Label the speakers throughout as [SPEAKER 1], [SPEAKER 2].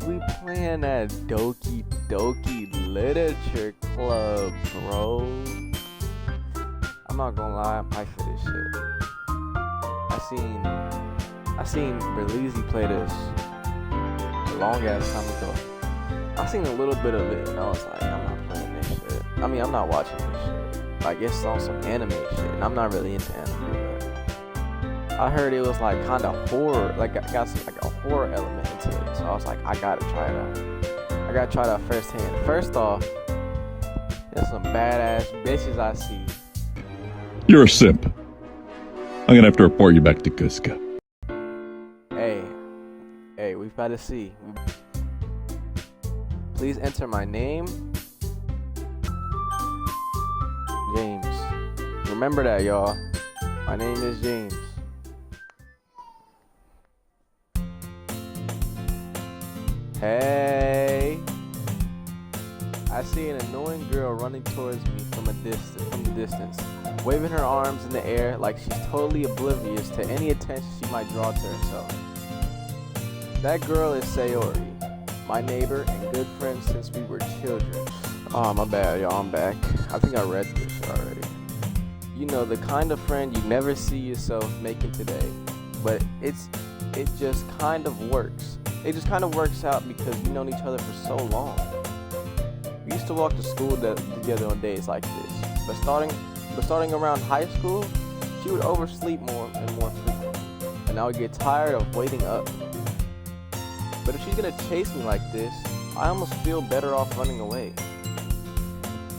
[SPEAKER 1] We playing at DOKI Literature Club, bro. I'm not gonna lie, I'm hyped for this shit. I seen Berlizzi play this a long ass time ago. I seen a little bit of it and I was like, I'm not playing this shit. I mean, I'm not watching this shit. Like, it's on some anime shit, and I'm not really into anime. But I heard it was like kind of horror, like I got some, like a horror element into it. So I was like, I gotta try it out. I gotta try it out firsthand. First off, there's some badass bitches I see.
[SPEAKER 2] You're a simp. I'm gonna have to report you back to Cusco.
[SPEAKER 1] Hey, we've got to see. Please enter my name, James. Remember that, y'all. My name is James. Hey. I see an annoying girl running towards me from the distance, waving her arms in the air like she's totally oblivious to any attention she might draw to herself. That girl is Sayori, my neighbor and good friend since we were children. Oh, my bad, y'all, I'm back. I think I read this shit already. You know, the kind of friend you never see yourself making today, but it just kind of works. It just kind of works out because we've known each other for so long. We used to walk to school together on days like this, but starting around high school, she would oversleep more and more frequently, and I would get tired of waiting up. But if she's gonna chase me like this, I almost feel better off running away.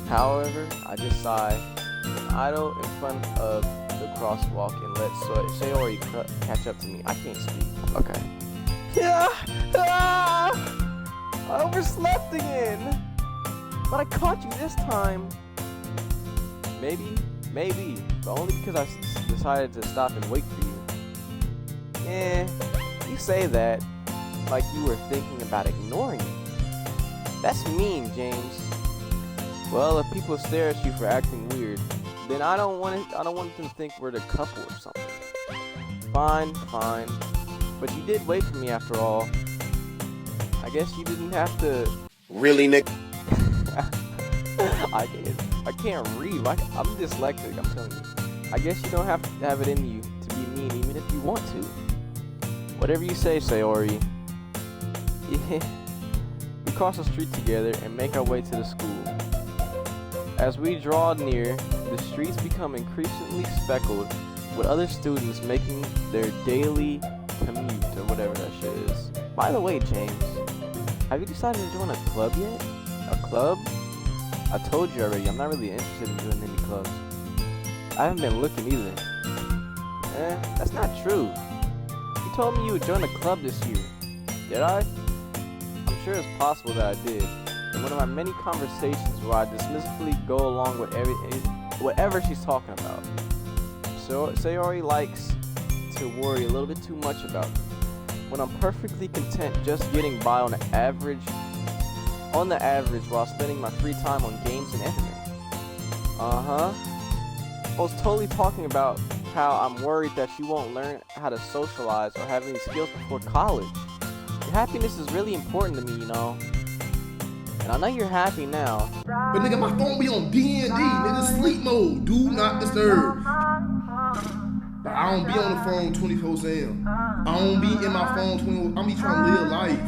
[SPEAKER 1] However, I just sigh and idle in front of the crosswalk and let Sayori catch up to me. I can't speak. Okay. Yeah! I overslept again! But I caught you this time. Maybe, but only because I decided to stop and wait for you. You say that like you were thinking about ignoring me. That's mean, James. Well, if people stare at you for acting weird, then I don't want them to think we're the couple or something. Fine. But you did wait for me after all. I guess you didn't have to.
[SPEAKER 3] Really, Nick?
[SPEAKER 1] I can't read. I'm dyslexic, I'm telling you. I guess you don't have to have it in you to be mean even if you want to. Whatever you say, Sayori. Yeah. We cross the street together and make our way to the school. As we draw near, the streets become increasingly speckled with other students making their daily commute or whatever that shit is. By the way, James, have you decided to join a club yet? A club? I told you already, I'm not really interested in doing any clubs. I haven't been looking either. That's not true. You told me you would join a club this year. Did I? I'm sure it's possible that I did. In one of my many conversations where I dismissively go along with whatever she's talking about. So Sayori likes to worry a little bit too much about me, when I'm perfectly content just getting by on the average while spending my free time on games and internet. I was totally talking about how I'm worried that she won't learn how to socialize or have any skills before college. Your happiness is really important to me, you know. And I know you're happy now.
[SPEAKER 3] But nigga, my phone be on D&D, nigga, sleep mode, do not disturb. But I don't be on the phone 24/7. I don't be in my phone 20. I be trying to live life.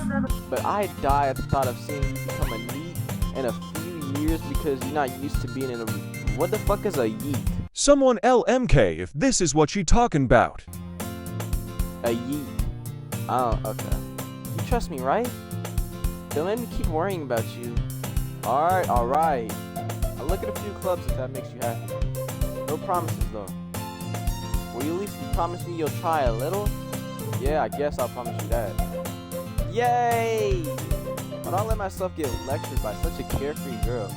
[SPEAKER 1] But I die at the thought of seeing you become a neat in a few years because you're not used to being in a. What the fuck is a yeet?
[SPEAKER 4] Someone LMK if this is what she talking about.
[SPEAKER 1] A yeet. Oh, okay. You trust me, right? Don't let me keep worrying about you. Alright. I'll look at a few clubs if that makes you happy. No promises though. Will you at least promise me you'll try a little? Yeah, I guess I'll promise you that. Yay! But I'll let myself get lectured by such a carefree girl.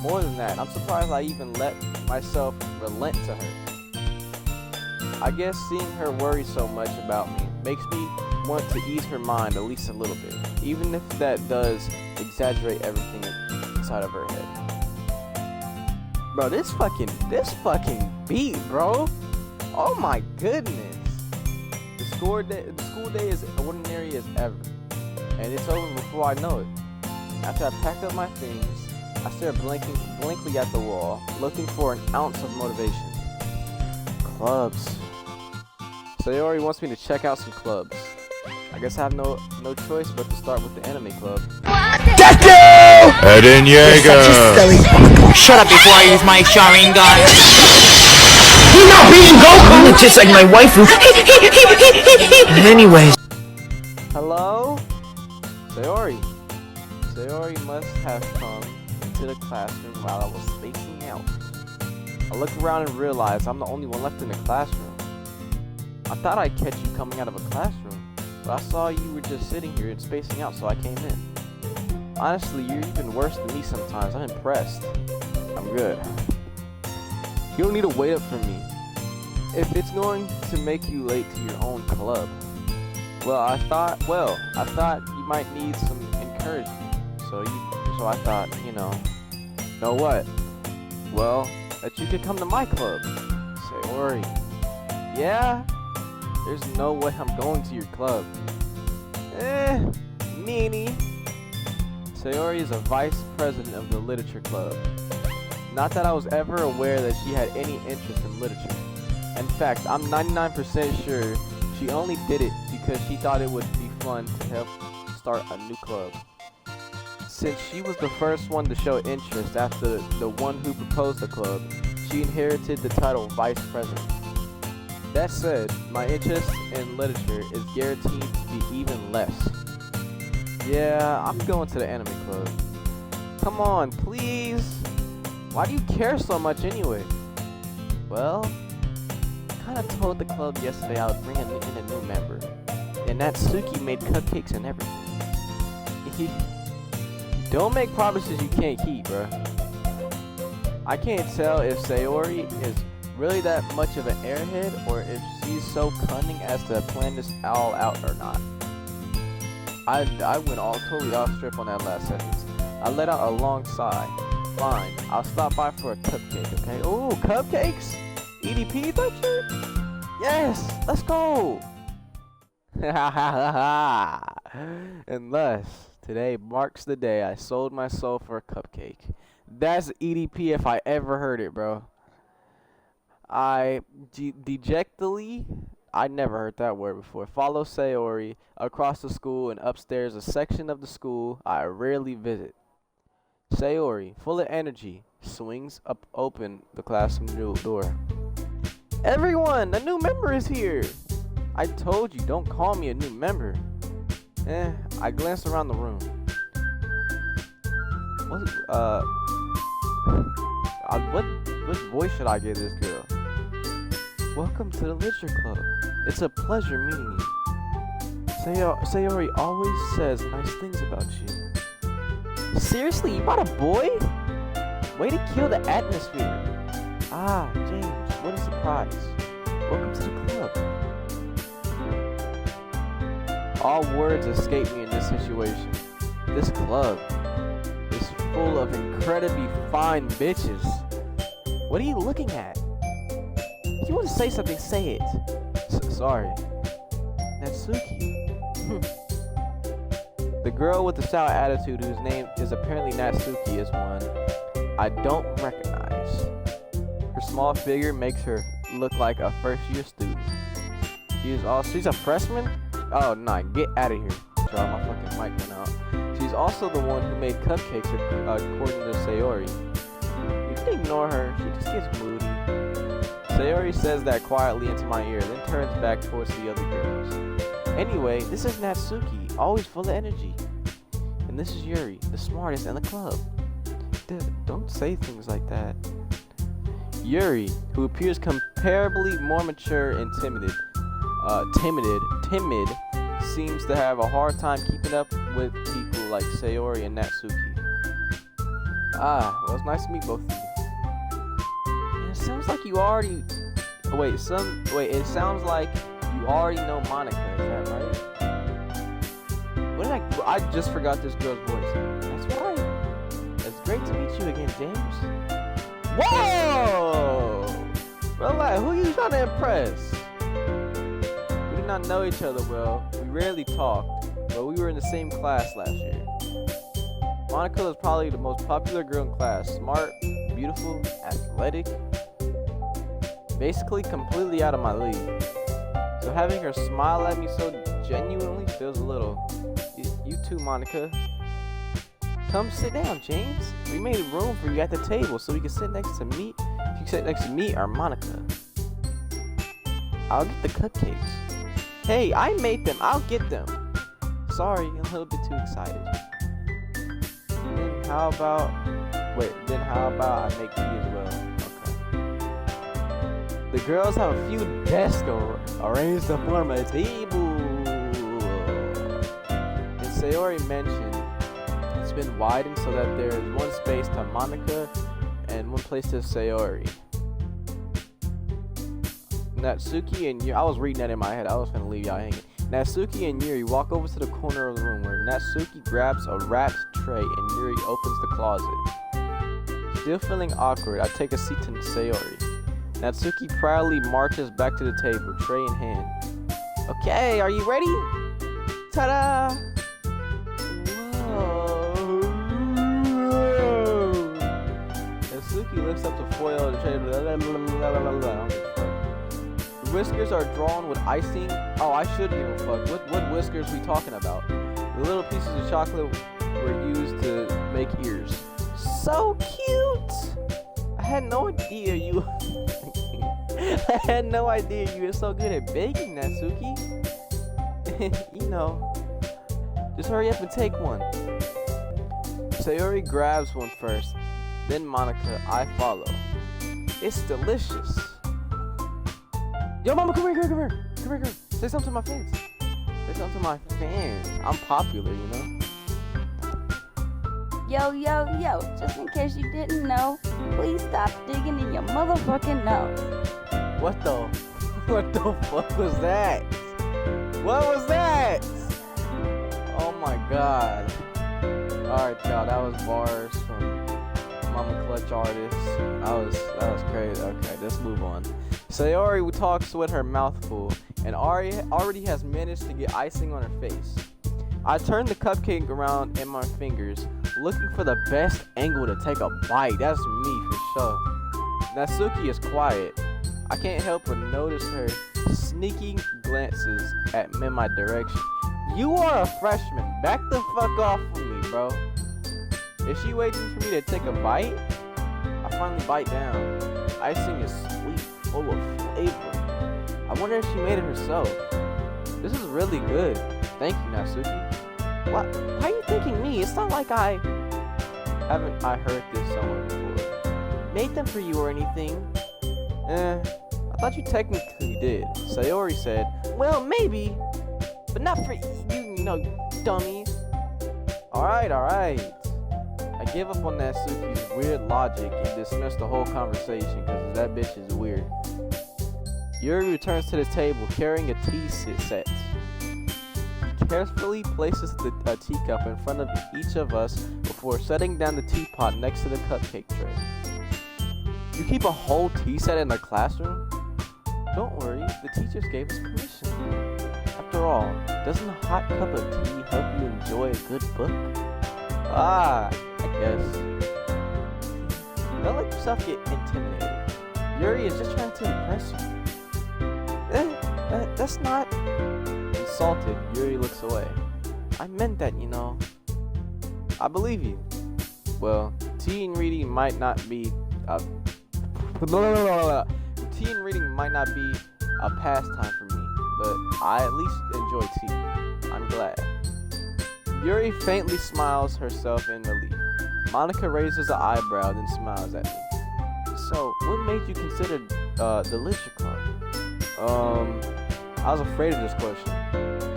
[SPEAKER 1] More than that, I'm surprised I even let myself relent to her. I guess seeing her worry so much about me makes me want to ease her mind at least a little bit, even if that does exaggerate everything inside of her head. Bro, this fucking beat, bro. Oh my goodness. The school day is ordinary as ever. and it's over before I know it. After I packed up my things, I stared blankly at the wall, looking for an ounce of motivation. Clubs. Sayori wants me to check out some clubs. I guess I have no choice but to start with the anime club.
[SPEAKER 5] Eren Yeager!
[SPEAKER 6] Shut up before I use my Sharingan.
[SPEAKER 7] He's not being Goku! It's just like my waifu. Anyways.
[SPEAKER 1] Hello? Sayori. Sayori must have come into the classroom while I was spacing out. I look around and realize I'm the only one left in the classroom. I thought I'd catch you coming out of a classroom, but I saw you were just sitting here and spacing out, so I came in. Honestly, you're even worse than me sometimes. I'm impressed. I'm good. You don't need to wait up for me. If it's going to make you late to your own club, well, I thought you might need some encouragement. So I thought, know what? Well, that you could come to my club. Sayori. Yeah? There's no way I'm going to your club. Meanie. Sayori is a vice president of the literature club. Not that I was ever aware that she had any interest in literature. In fact, I'm 99% sure she only did it because she thought it would be fun to help start a new club. Since she was the first one to show interest after the one who proposed the club, she inherited the title vice president. That said, my interest in literature is guaranteed to be even less. Yeah, I'm going to the anime club. Come on, please. Why do you care so much anyway? Well, I kind of told the club yesterday I would bring in a new member. And Natsuki made cupcakes and everything. Don't make promises you can't keep, bruh. I can't tell if Sayori is really that much of an airhead or if she's so cunning as to plan this all out or not. I went all totally off script on that last sentence. I let out a long sigh. Fine, I'll stop by for a cupcake, okay? Ooh, cupcakes? EDP toucher? Yes, let's go! And thus, today marks the day I sold my soul for a cupcake. That's EDP if I ever heard it, bro. I dejectedly, I never heard that word before, follow Sayori across the school and upstairs a section of the school I rarely visit. Sayori, full of energy, swings open the classroom door. Everyone, a new member is here! I told you, don't call me a new member. I glanced around the room. What voice should I give this girl? Welcome to the literature club. It's a pleasure meeting you. Sayori always says nice things about you. Seriously, you brought a boy? Way to kill the atmosphere. Ah, James, what a surprise. Welcome to the club. All words escape me in this situation. This club is full of incredibly fine bitches. What are you looking at? If you want to say something, say it. Sorry. Natsuki. The girl with the sour attitude whose name is apparently Natsuki is one I don't recognize. Her small figure makes her look like a first-year student. She's a freshman? Oh, nah, get out of here. Sorry, my fucking mic went out. She's also the one who made cupcakes according to Sayori. You can ignore her, she just gets moody. Sayori says that quietly into my ear, then turns back towards the other girls. Anyway, this is Natsuki, always full of energy. And this is Yuri, the smartest in the club. Don't say things like that. Yuri, who appears comparably more mature and timid, seems to have a hard time keeping up with people like Sayori and Natsuki. Well, it's nice to meet both of you. It sounds like you already... it sounds like you already know Monica, is that right? I just forgot this girl's voice. That's right. It's great to meet you again, James. Whoa! Relax, who are you trying to impress? We do not know each other well. We rarely talked. but we were in the same class last year. Monica was probably the most popular girl in class. Smart, beautiful, athletic. Basically completely out of my league. So having her smile at me so genuinely feels a little. You too, Monica. Come sit down, James. We made room for you at the table so you can sit next to me. You can sit next to me or Monica. I'll get the cupcakes. Hey, I made them. I'll get them. Sorry, I'm a little bit too excited. Then how about I make tea as well? Okay. The girls have a few desks arranged to form a table. And Sayori mentioned it's been widened so that there is one space to Monica and one place to Sayori. Natsuki and Yuri, I was reading that in my head. I was gonna leave y'all hanging. Natsuki and Yuri walk over to the corner of the room where Natsuki grabs a wrapped tray and Yuri opens the closet. Still feeling awkward, I take a seat to Sayori. Natsuki proudly marches back to the table, tray in hand. Okay, are you ready? Ta-da! Whoa! Natsuki lifts up the foil of the tray. Whiskers are drawn with icing. Oh, I should give a fuck. What whiskers we talking about? The little pieces of chocolate were used to make ears. So cute! I had no idea you were so good at baking, Natsuki. You know. Just hurry up and take one. Sayori grabs one first. Then Monica, I follow. It's delicious. Yo, mama, come here. Say something to my fans. I'm popular, you know?
[SPEAKER 8] Yo, just in case you didn't know, please stop digging in your motherfucking nose.
[SPEAKER 1] What the fuck was that? What was that? Oh my god. Alright, y'all, that was bars from Mama Clutch Artist. That was crazy. Okay, let's move on. Sayori talks with her mouth full, and Ari already has managed to get icing on her face. I turn the cupcake around in my fingers, looking for the best angle to take a bite. That's me for sure. Natsuki is quiet. I can't help but notice her sneaking glances in my direction. You are a freshman. Back the fuck off from me, bro. Is she waiting for me to take a bite? I finally bite down. Icing is sweet, full of flavor. I wonder if she made it herself. This is really good. Thank you, Natsuki. What? Why are you thanking me? It's not like I heard this somewhere before. Made them for you or anything? I thought you technically did. Sayori said, well, maybe, but not for you know, dummies. Alright. I give up on Natsuki's weird logic and dismiss the whole conversation because that bitch is weird. Yuri returns to the table carrying a tea set. He carefully places a teacup in front of each of us before setting down the teapot next to the cupcake tray. You keep a whole tea set in the classroom? Don't worry, the teachers gave us permission. After all, doesn't a hot cup of tea help you enjoy a good book? I guess. Don't let yourself get intimidated. Yuri is just trying to impress you. That's not... Insulted, Yuri looks away. I meant that, you know. I believe you. Well, tea and reading might not be a pastime for me, but I at least enjoy tea. I'm glad. Yuri faintly smiles herself in relief. Monica raises an eyebrow, then smiles at me. So, what made you consider the literature club? I was afraid of this question.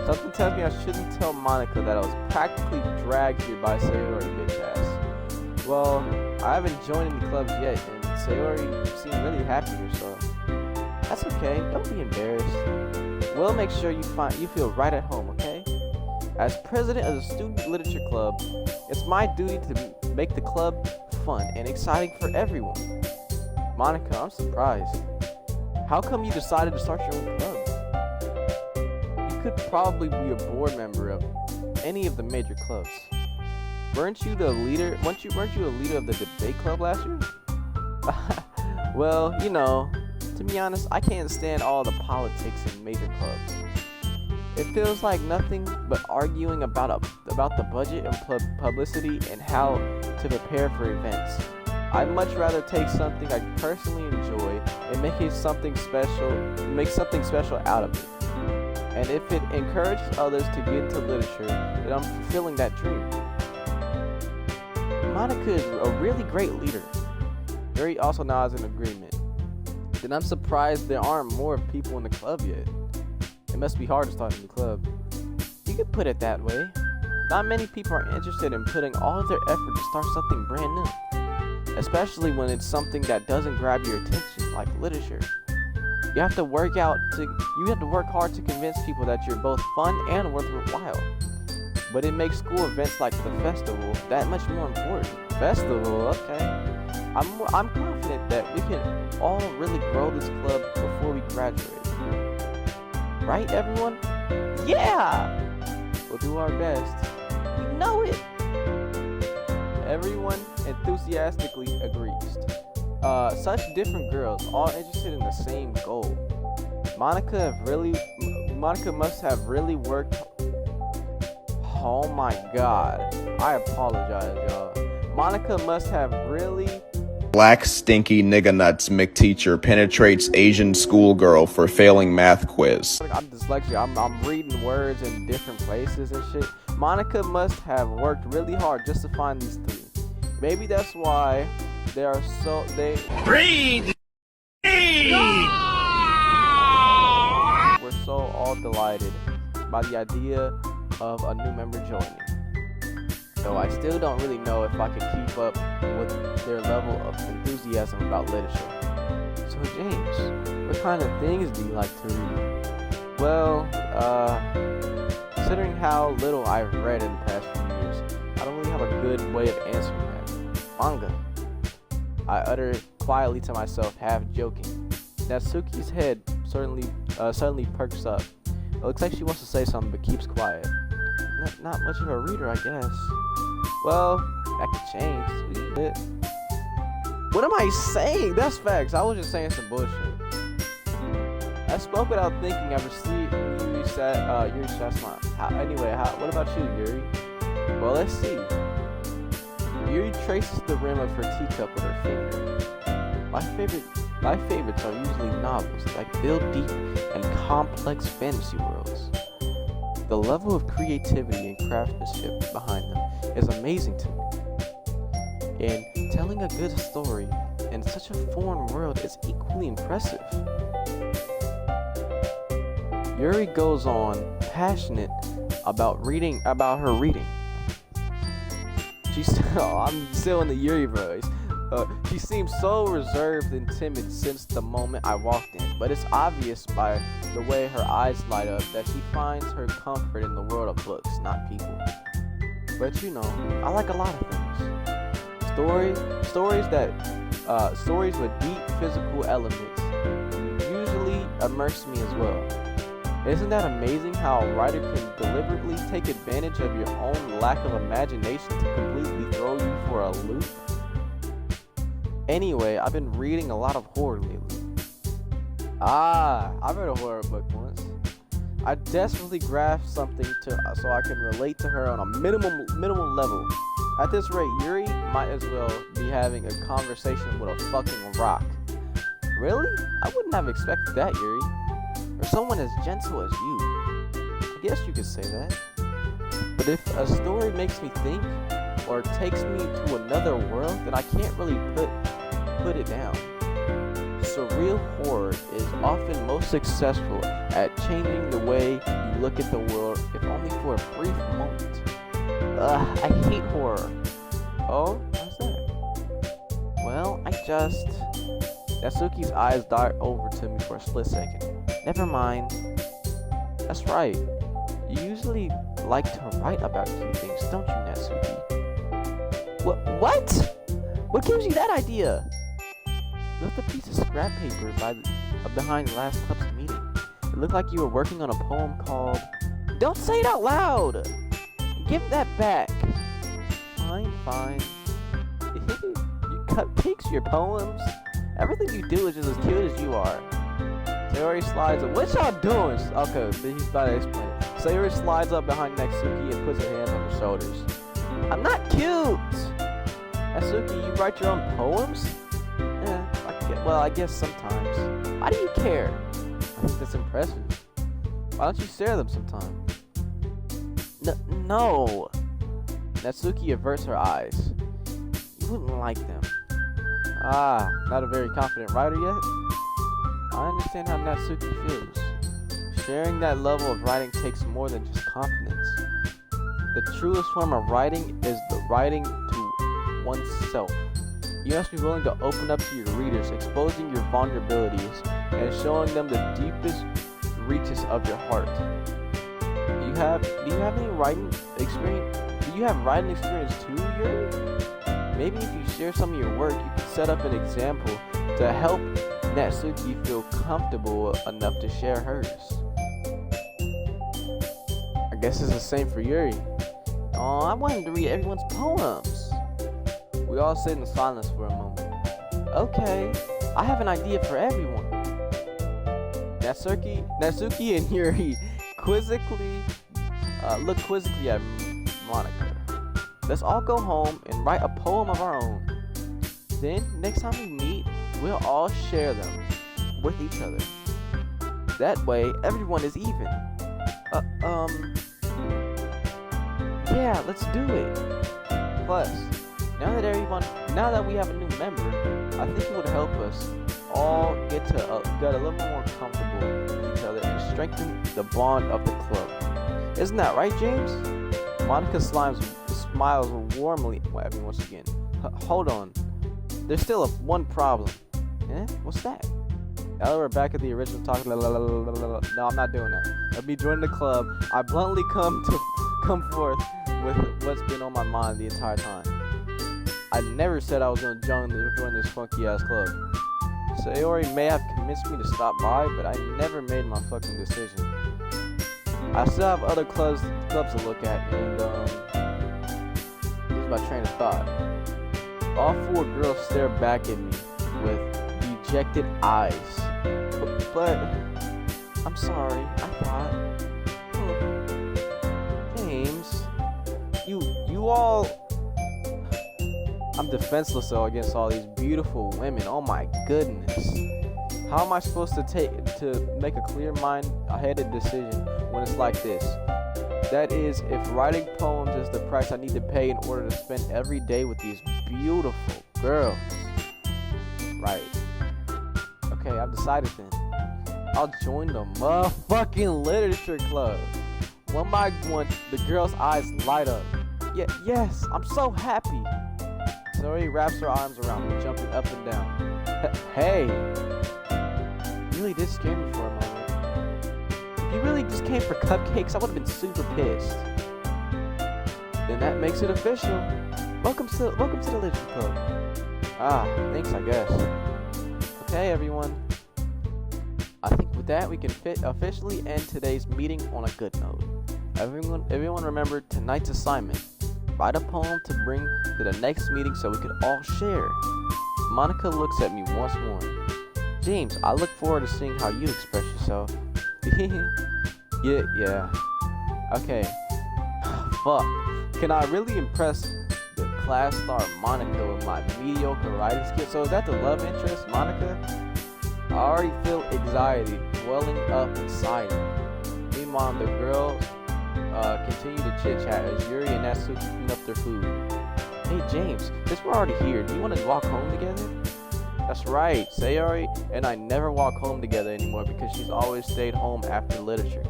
[SPEAKER 1] Something tells me I shouldn't tell Monica that I was practically dragged here by Sayori, bitch ass. Well, I haven't joined any clubs yet, and Sayori seemed really happy with herself. That's okay, don't be embarrassed. We'll make sure you feel right at home, okay? As president of the Student Literature Club, it's my duty to make the club fun and exciting for everyone. Monica, I'm surprised. How come you decided to start your own club? You could probably be a board member of any of the major clubs. Weren't you a leader of the debate club last year? Well, you know, to be honest, I can't stand all the politics in major clubs. It feels like nothing but arguing about the budget and publicity and how to prepare for events. I'd much rather take something I personally enjoy and make something special out of it. And if it encourages others to get into literature, then I'm fulfilling that dream. Monica is a really great leader. Yuri also nods in agreement. Then I'm surprised there aren't more people in the club yet. It must be hard to start a new club. You could put it that way. Not many people are interested in putting all of their effort to start something brand new. Especially when it's something that doesn't grab your attention, like literature. You have to work hard to convince people that you're both fun and worthwhile. But it makes school events like the festival that much more important. Festival, okay. I'm confident that we can all really grow this club before we graduate. Right, everyone? Yeah! We'll do our best. We know it! Everyone enthusiastically agrees. Such different girls, all interested in the same goal. Monica must have really worked. Oh my god. I apologize, y'all. Monica must have really.
[SPEAKER 5] Black stinky nigga nuts McTeacher penetrates Asian schoolgirl for failing math quiz.
[SPEAKER 1] I'm dyslexic. I'm reading words in different places and shit. Monica must have worked really hard just to find these three. Maybe that's why we're so all delighted by the idea of a new member joining. Though I still don't really know if I can keep up with their level of enthusiasm about literature. So James, what kind of things do you like to read? Well, considering how little I've read in the past few years, I don't really have a good way of answering that. Manga, I uttered quietly to myself, half joking. Natsuki's head suddenly perks up. It looks like she wants to say something but keeps quiet. Not much of a reader, I guess. Well, that could change a little bit. What am I saying? That's facts. I was just saying some bullshit. I spoke without thinking. I've received Yuri's smile. Anyway, what about you, Yuri? Well, let's see. Yuri traces the rim of her teacup with her finger. My favorites are usually novels that build deep and complex fantasy worlds. The level of creativity and craftsmanship behind them is amazing to me. And telling a good story in such a foreign world is equally impressive. Yuri goes on, passionate about her reading. I'm still in the Yuri voice. She seems so reserved and timid since the moment I walked in, but it's obvious by the way her eyes light up that she finds her comfort in the world of books, not people. But you know, I like a lot of things. Stories with deep physical elements usually immerse me as well. Isn't that amazing how a writer can deliberately take advantage of your own lack of imagination to completely throw you for a loop? Anyway, I've been reading a lot of horror lately. I read a horror book once. I desperately grasped something so I can relate to her on a minimal level. At this rate, Yuri might as well be having a conversation with a fucking rock. Really? I wouldn't have expected that, Yuri. Or someone as gentle as you. I guess you could say that. But if a story makes me think, or takes me to another world, then I can't really put it down. Surreal horror is often most successful at changing the way you look at the world, if only for a brief moment. I hate horror. Oh, how's that? Well, Natsuki's eyes dart over to me for a split second. Never mind. That's right. You usually like to write about cute things, don't you, Natsuki? What? What gives you that idea? You left a piece of scrap paper behind last club's meeting. It looked like you were working on a poem called... Don't say it out loud! give that back. Fine. You cut pics your poems. Everything you do is just as cute as you are. Sayori slides up. What y'all doing? Okay, he's about to explain. Sayori slides up behind Natsuki and puts her hands on her shoulders. I'm not cute! Natsuki, you write your own poems? I guess sometimes. Why do you care? I think that's impressive. Why don't you share them sometime? No. Natsuki averts her eyes. You wouldn't like them. Not a very confident writer yet? I understand how Natsuki feels. Sharing that level of writing takes more than just confidence. The truest form of writing is the writing to oneself. You must be willing to open up to your readers, exposing your vulnerabilities and showing them the deepest reaches of your heart. Do you have any writing experience? Do you have writing experience too, Yuri? Maybe if you share some of your work, you can set up an example to help Natsuki feel comfortable enough to share hers. I guess it's the same for Yuri. Oh, I wanted to read everyone's poems. We all sit in silence for a moment. Okay, I have an idea for everyone. Natsuki and Yuri look quizzically at Monica. Let's all go home and write a poem of our own. Then, next time we meet, we'll all share them with each other. That way, everyone is even. Yeah, let's do it. Plus, now that we have a new member, I think it would help us all get a little more comfortable with each other and strengthen the bond of the club. Isn't that right, James? Monica smiles warmly at me once again. Hold on. There's still one problem. Eh? What's that? Now that we're back at the original talk. No, I'm not doing that. Let me join the club. I bluntly come forth with what's been on my mind the entire time. I never said I was going to join this funky ass club. Sayori may have convinced me to stop by, but I never made my fucking decision. I still have other clubs to look at, and here's my train of thought. All four girls stare back at me with dejected eyes. But I'm sorry, I thought. James, you all. I'm defenseless though against all these beautiful women. Oh my goodness. How am I supposed to make a clear mind-headed decision when it's like this? That is, if writing poems is the price I need to pay in order to spend every day with these beautiful girls. Right. Okay, I've decided then. I'll join the motherfucking literature club. One by one, the girls' eyes light up. Yes, I'm so happy. Sayori wraps her arms around me, jumping up and down. Hey! You really did scare me for a moment. If you really just came for cupcakes, I would have been super pissed. Then that makes it official. Welcome to the literature club. Thanks, I guess. Okay, everyone. I think with that, we can officially end today's meeting on a good note. Everyone remember tonight's assignment. Write a poem to bring to the next meeting so we could all share. Monica looks at me once more. James, I look forward to seeing how you express yourself. Yeah. Okay. Fuck. Can I really impress the class star Monica with my mediocre writing skills? So is that the love interest, Monica? I already feel anxiety welling up inside me. Meanwhile, the girls continue to chit-chat as Yuri and Natsuki clean up their food. Hey James, since we're already here, do you want to walk home together? That's right, Sayori and I never walk home together anymore because she's always stayed home after literature.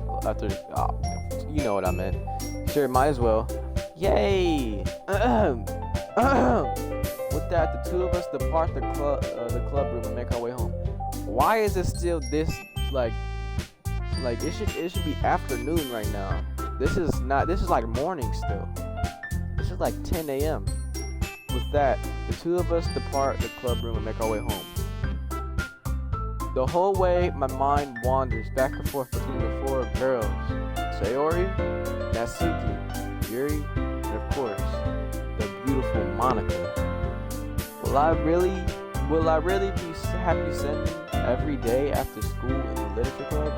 [SPEAKER 1] You know what I meant. Sure, might as well. Yay! With that, the two of us depart the club room and make our way home. Why is it still this like it should be afternoon right now? This is like morning still. This is like 10 a.m. With that, the two of us depart the club room and make our way home. The whole way, my mind wanders back and forth between the four girls. Sayori, Natsuki, Yuri, and of course, the beautiful Monica. Will I really be happy sending every day after school in the literature club?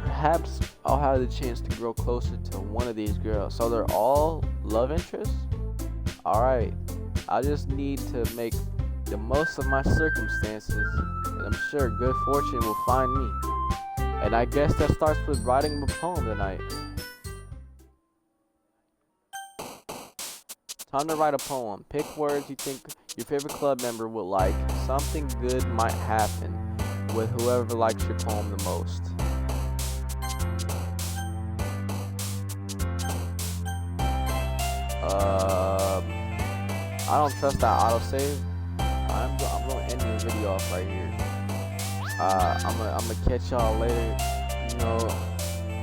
[SPEAKER 1] Perhaps I'll have the chance to grow closer to one of these girls. So they're all love interests? Alright, I just need to make the most of my circumstances, and I'm sure good fortune will find me. And I guess that starts with writing a poem tonight. Time to write a poem. Pick words you think your favorite club member will like. Something good might happen with whoever likes your poem the most. I don't trust that autosave. I'm gonna end the video off right here. I'm gonna catch y'all later. You know,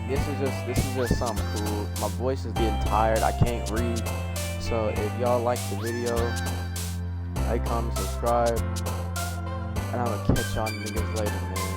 [SPEAKER 1] this is just something cool. My voice is getting tired. I can't read. So if y'all like the video, like, comment, subscribe, and I'm gonna catch y'all niggas later, man.